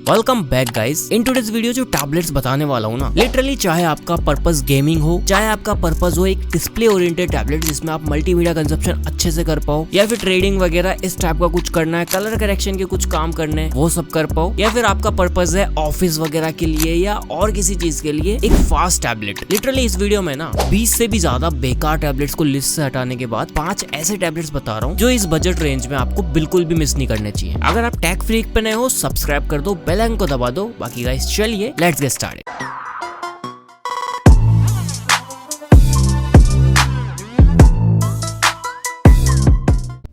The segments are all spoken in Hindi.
Welcome back guys. In today's video जो टैबलेट्स बताने वाला हूँ ना, लिटरली चाहे आपका पर्पस गेमिंग हो, चाहे आपका पर्पस हो एक डिस्प्ले ओरिएंटेड टैबलेट जिसमें आप मल्टीमीडिया कंजप्शन अच्छे से कर पाओ, या फिर ट्रेडिंग वगैरह इस टाइप का कुछ करना है, कलर करेक्शन के कुछ काम करने हैं वो सब कर पाओ, या फिर आपका पर्पस है ऑफिस वगैरह के लिए या और किसी चीज के लिए एक फास्ट टैबलेट। लिटरली इस वीडियो में ना 20 से भी ज्यादा बेकार टैबलेट्स को लिस्ट से हटाने के बाद 5 ऐसे टैबलेट्स बता रहा हूँ जो इस बजट रेंज में आपको बिल्कुल भी मिस नहीं करने चाहिए। अगर आप टेक फ्रीक पे नए हो सब्सक्राइब कर दो, बेल आइकन को दबा दो। बाकी गाइस चलिए let's get started.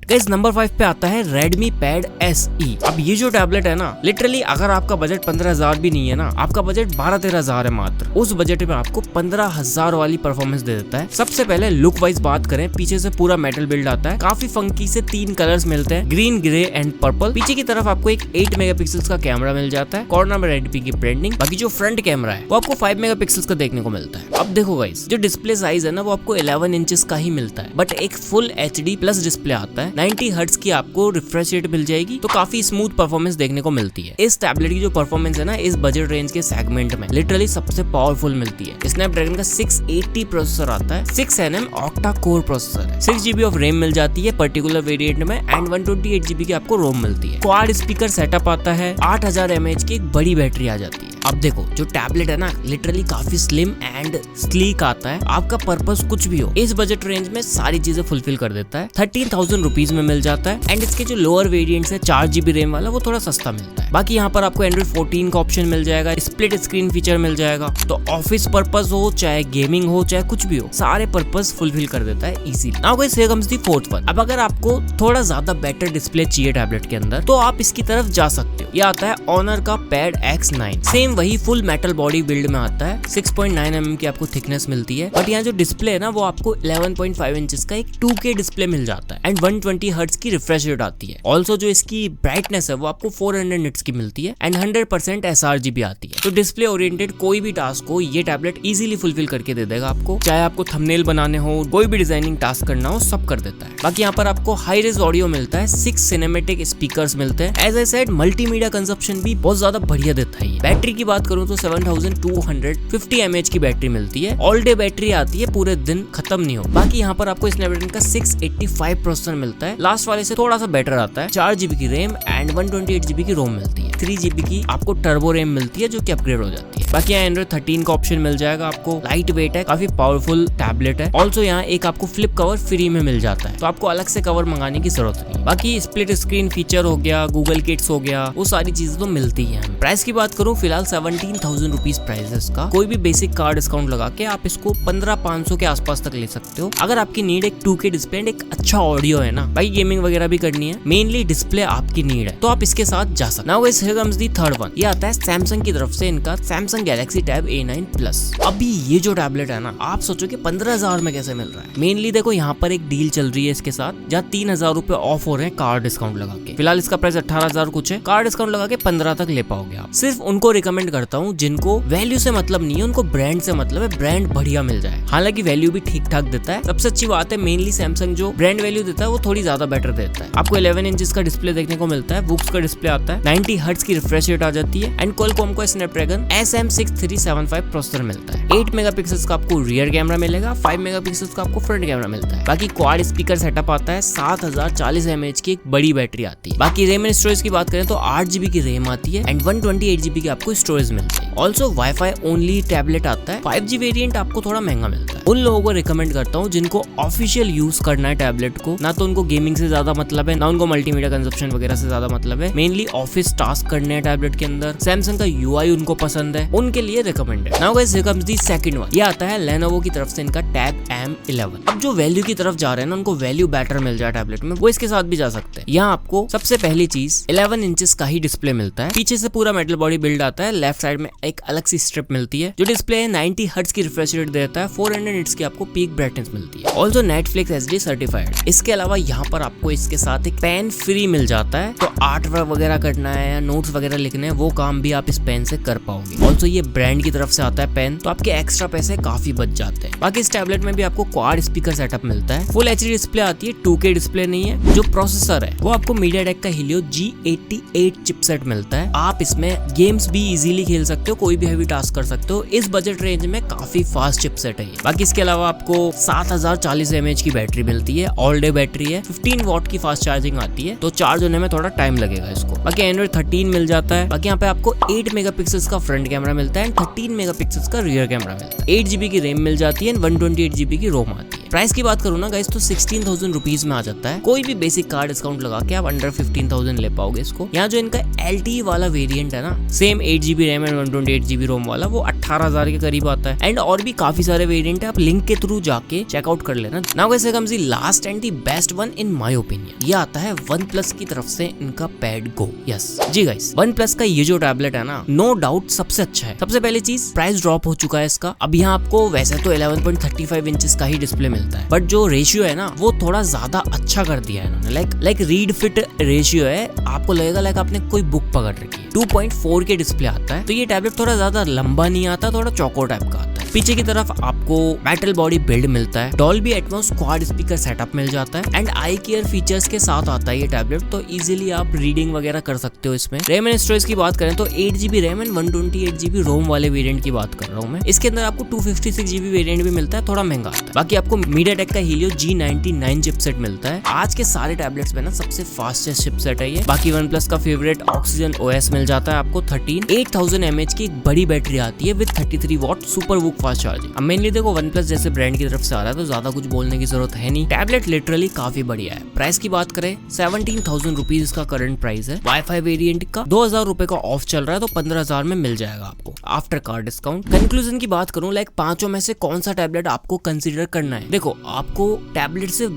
Guys number 5 पे आता है Redmi Pad SE। अब ये जो टैबलेट है ना, लिटरली अगर आपका बजट 15,000 भी नहीं है ना, आपका बजट 12-13,000 है मात्र, उस बजट में आपको 15,000 वाली परफॉर्मेंस दे देता है। सबसे पहले लुक वाइज बात करें, पीछे से पूरा मेटल बिल्ड आता है, काफी फंकी से 3 कलर्स मिलते हैं, ग्रीन, ग्रे एंड पर्पल। पीछे की तरफ आपको एक 8 मेगापिक्सल का कैमरा मिल जाता है, कॉर्नर में Redmi की ब्रांडिंग। बाकी जो फ्रंट कैमरा है वो आपको 5 मेगापिक्सल का देखने को मिलता है। अब देखो गाइस, जो डिस्प्ले साइज है ना वो आपको 11 इंचेस का ही मिलता है, बट एक फुल HD प्लस डिस्प्ले आता है। 90 हर्ट्ज की आपको रिफ्रेश रेट मिल जाएगी, तो काफी स्मूथ परफॉर्मेंस देखने को मिलती है। इस टैबलेट की जो परफॉर्मेंस है ना, इस बजट रेंज के सेगमेंट में लिटरली सबसे पावरफुल मिलती है। स्नैपड्रैगन का 680 प्रोसेसर आता है, 6nm ऑक्टा कोर प्रोसेसर है, 6GB ऑफ रैम मिल जाती है पर्टिकुलर वेरिएंट में, एंड 128GB की आपको रोम मिलती है। क्वाड स्पीकर सेटअप आता है, 8000 mAh की एक बड़ी बैटरी आ जाती है। अब देखो जो टैबलेट है ना, लिटरली काफी स्लिम एंड स्लीक आता है। आपका पर्पस कुछ भी हो, इस बजट रेंज में सारी चीजें फुलफिल कर देता है। 13,000 रुपीज में मिल जाता है, एंड इसके जो लोअर वेरिएंट्स है 4GB रैम वाला, वो थोड़ा सस्ता मिलता है। बाकी यहाँ पर आपको Android 14 का ऑप्शन मिल जाएगा, स्प्लिट स्क्रीन फीचर मिल जाएगा। तो ऑफिस पर्पस हो, चाहे गेमिंग हो, चाहे कुछ भी हो, सारे पर्पस फुलफिल कर देता है easily. Now guys here comes the fourth one. अब अगर आपको थोड़ा ज्यादा बेटर डिस्प्ले चाहिए टैबलेट के अंदर, तो आप इसकी तरफ जा सकते हो। ये आता है Honor का Pad X9। सेम वही फुल मेटल बॉडी बिल्ड में आता है, 6.9mm की आपको थिकनेस मिलती है, बट यहाँ जो डिस्प्ले है ना वो आपको 11.5 इंचेस का एक 2K डिस्प्ले मिल जाता है, एंड 120 हर्ट्ज की रिफ्रेश रेट आती है। ऑल्सो जो इसकी ब्राइटनेस है वो आपको 400 निट्स की मिलती है, एंड 100% sRGB भी आती है। तो डिस्प्ले ओरिएंटेड कोई भी टास्क हो, ये टैबलेट इजीली फुलफिल करके दे देगा आपको। चाहे आपको थंबनेल बनाने हो, कोई भी डिजाइनिंग टास्क करना हो, सब कर देता है। बाकी यहाँ पर आपको हाई रेज ऑडियो मिलता है, 6 सिनेमैटिक स्पीकर्स मिलते हैं। As I said, multimedia consumption भी बहुत ज्यादा बढ़िया देता है। बैटरी की बात करूँ तो 7250 mAh की बैटरी मिलती है, ऑल डे बैटरी आती है, पूरे दिन खत्म नहीं हो। बाकी यहाँ पर आपको स्नैपड्रैगन का 685 प्रोसेसर मिलता है, लास्ट वाले से थोड़ा सा बेटर आता है। 4GB की रैम एंड 128GB की रोम मिलती है, 3GB की आपको टर्बो रैम मिलती है जो कि अपग्रेड हो जाती है। बाकी यहाँ Android 13 का ऑप्शन मिल जाएगा आपको, लाइट वेट है, काफी पावरफुल टैबलेट है। ऑल्सो यहाँ एक आपको फ्लिप कवर फ्री में मिल जाता है, तो आपको अलग से कवर मंगाने की जरूरत नहीं। बाकी स्प्लिट स्क्रीन फीचर हो गया, गूगल किट्स हो गया, वो सारी चीजें तो मिलती है। प्राइस की बात करूँ फिलहाल 17,000 रुपीज प्राइस है इसका। कोई भी बेसिक कार्ड डिस्काउंट लगा के आप इसको 15,500 के आसपास तक ले सकते हो। अगर आपकी नीड एक 2K डिस्प्ले एंड एक अच्छा ऑडियो है ना, भाई गेमिंग वगैरह भी करनी है, मेनली डिस्प्ले आपकी नीड है, तो आप इसके साथ जा सकते। Now guys here comes the third one. ये आता है सैमसंग की तरफ से, इनका Samsung Galaxy tab A9 plus. अभी ये जो टैबलेट है ना, आप सोचो कि 15,000 में कैसे मिल रहा है। मेनली देखो यहाँ पर एक डील चल रही है इसके साथ, जहाँ 3,000 रुपए ऑफ हो रहे हैं कार्ड डिस्काउंट लगा के। फिलहाल इसका प्राइस 18,000 कुछ है, कार्ड डिस्काउंट लगा के 15 तक ले पाओगे आप। सिर्फ उनको रिकमेंड करता हूँ जिनको वैल्यू से मतलब नहीं है, उनको ब्रांड से मतलब है, ब्रांड बढ़िया मिल जाए। हालांकि वैल्यू भी ठीक ठाक देता है। सबसे अच्छी बात है मेनली सैमसंग जो ब्रांड वैल्यू देता है वो थोड़ी ज्यादा बेटर देता है। आपको 11 इंचेस का डिस्प्ले देखने को मिलता है, बुक्स का डिस्प्ले आता है, 90 हर्ट्ज की रिफ्रेश रेट आ जाती है, एंड क्वालकॉम का स्नैपड्रैगन SM6375 प्रोसेसर मिलता है। 8 मेगापिक्सल का आपको रियर कैमरा मिलेगा, 5 मेगापिक्सल का आपको फ्रंट कैमरा मिलता है। बाकी क्वाड स्पीकर सेटअप आता है, 7040 mAh की एक बड़ी बैटरी आती है। बाकी रैम एंड स्टोरेज की बात करें तो 8GB की रैम आती है, एंड 128GB की आपको स्टोरेज मिलती है। ऑल्सो वाईफाई ओनली टैबलेट आता है, 5G वेरिएंट आपको थोड़ा महंगा मिलता है। उन लोगों को रिकमेंड करता हूँ जिनको ऑफिशियल यूज करना है टैबलेट को, ना तो उनको गेमिंग से ज्यादा मतलब है, ना उनको मल्टीमीडिया कंजप्शन वगैरह से ज्यादा मतलब है, मेनली ऑफिस टास्क करने हैं टैबलेट के अंदर। सैमसंग का UI उनको पसंद है, उनके लिए रिकमेंड है। Now guys here comes the second one. ये आता है Lenovo की तरफ से, इनका टैब M11। अब जो वैल्यू की तरफ जा रहे हैं ना, उनको वैल्यू बेटर मिल जाए टैबलेट में, वो इसके साथ भी जा सकते हैं। यहाँ आपको सबसे पहली चीज 11 इंचेस का ही डिस्प्ले मिलता है, पीछे से पूरा मेटल बॉडी बिल्ड आता है, लेफ्ट साइड में एक अलग सी स्ट्रिप मिलती है। जो डिस्प्ले है 90 हर्ट्ज की रिफ्रेश रेट देता है, 400 निट्स की आपको पीक ब्राइटनेस मिलती है। Also Netflix HD certified. इसके अलावा यहाँ पर आपको इसके साथ एक पेन फ्री मिल जाता है, तो आर्ट वर्क वगैरह करना है या नोट्स वगैरह लिखने हैं वो काम भी आप इस पेन से कर पाओगे। ऑल्सो ये ब्रांड की तरफ से आता है पेन, तो आपके एक्स्ट्रा पैसे काफी बच जाते हैं। बाकी इस टैबलेट में भी आपको क्वाड स्पीकर सेटअप मिलता है, फुल एचडी डिस्प्ले आती है, 2K डिस्प्ले नहीं है। जो प्रोसेसर है वो आपको मीडियाटेक का Helio G88 चिपसेट मिलता है। आप इसमें गेम्स भी इजीली खेल सकते हो, कोई भी हैवी टास्क कर सकते हो। इस बजट रेंज में काफी फास्ट चिपसेट है ये। बाकी इसके अलावा आपको 7040 mAh की बैटरी मिलती है, ऑल डे बैटरी है, 15 वॉट की फास्ट चार्जिंग आती है, तो चार्ज होने में थोड़ा टाइम लगेगा इसको। बाकी एंड्रॉइड 13 मिल जाता है। बाकी यहाँ पे आपको 8 मेगापिक्सल्स का फ्रंट कैमरा मिलता है एंड 13 मेगापिक्सल्स का रियर कैमरा मिलता है। 8GB की रैम मिल जाती है एंड 128GB की रोम आती है। प्राइस की बात करूँ ना गाइस तो 16,000 रुपीज में आ जाता है। कोई भी बेसिक कार डिस्काउंट लगा के आप अंडर 15,000 ले पाओगे इसको। यहाँ जो इनका LTE वाला वेरिएंट है ना, same 8GB RAM and 128GB रोम वाला, वो 18,000 के करीब आता है। एंड और भी काफी सारे वेरिएंट है, आप लिंक के थ्रू जाके चेकआउट कर लेना। Now guys comes the last and the best one in my opinion. ये आता है OnePlus की तरफ से इनका पैड गो। यस जी गाइस, OnePlus का ये जो टैबलेट है ना, नो डाउट सबसे अच्छा है। सबसे पहली चीज, प्राइस ड्रॉप हो चुका है इसका। अब यहाँ आपको वैसे तो 11.35 इंचेस का ही डिस्प्ले मिलता है, बट जो रेशियो है ना वो थोड़ा ज्यादा अच्छा कर दिया है इन्होंने। लाइक रीड फिट रेशियो है, आपको लगेगा लाइक आपने कोई बुक पकड़ रखी है। 2.4 के डिस्प्ले आता है, तो ये टैबलेट थोड़ा ज्यादा लंबा नहीं आता, थोड़ा चौकोर टाइप का आता है। पीछे की तरफ आपको मेटल बॉडी बिल्ड मिलता है, Dolby Atmos quad speaker setup मिल जाता है एंड आई केयर फीचर्स के साथ आता है ये टैबलेट, तो इजीली आप रीडिंग वगैरह कर सकते हो इसमें। रैम एंड स्टोरेज की बात करें तो 8GB रैम एंड 128GB रोम वाले वेरिएंट की बात कर रहा हूँ मैं। इसके अंदर आपको 256GB वेरिएंट भी मिलता है, थोड़ा महंगा आता है। बाकी आपको मीडियाटेक का Helio G99 चिपसेट मिलता है। आज के सारे टैबलेट्स में ना सबसे फास्टेस्ट चिपसेट है ये। बाकी OnePlus का फेवरेट Oxygen OS मिल जाता है आपको 8000 mAh की एक बड़ी बैटरी आती है with 33 what super VOOC fast charging. अब मेनली देखो OnePlus जैसे ब्रांड की तरफ से आ रहा है तो ज्यादा कुछ बोलने की जरूरत है नहीं। टैबलेट लिटरली काफी बढ़िया है। प्राइस की बात करें 17,000 रुपीज इसका करंट प्राइस है। वाईफाई वेरिएंट का 2,000 रुपए का ऑफ चल रहा है, तो 15,000 में मिल जाएगा आपको आफ्टर कार डिस्काउंट। कंक्लूजन की बात करूं, लाइक पांचों में से कौन सा टैबलेट आपको कंसीडर करना है। देखो आपको टैबलेट से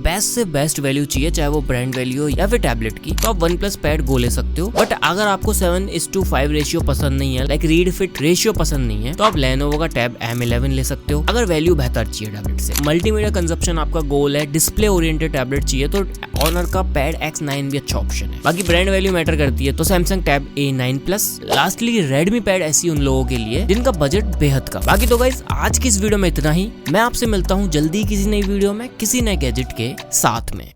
बेस्ट वैल्यू चाहिए, चाहे वो ब्रांड वैल्यू हो या फिर टैबलेट की, तो आप OnePlus पैड गो ले सकते हो। बट अगर आपको 7:5 रेशियो पसंद नहीं है, लाइक रीड फिट रेशियो पसंद नहीं है, तो आप Lenovo का टैब M11 ले सकते हो अगर वैल्यू बेहतर चाहिए टैबलेट से। मल्टीमीडिया कंजप्शन आपका गोल है, डिस्प्ले ओरिएंटेड टैबलेट चाहिए, तो Honor का पैड X9 भी अच्छा ऑप्शन है। बाकी ब्रांड वैल्यू मैटर करती है, तो Samsung tab A9 plus. Lastly Redmi pad ऐसी उन लोगों के लिए जिनका बजट बेहद का। बाकी तो गाइस आज की इस वीडियो में इतना ही। मैं आपसे मिलता हूँ जल्दी किसी नई वीडियो में किसी नए गैजेट के साथ में।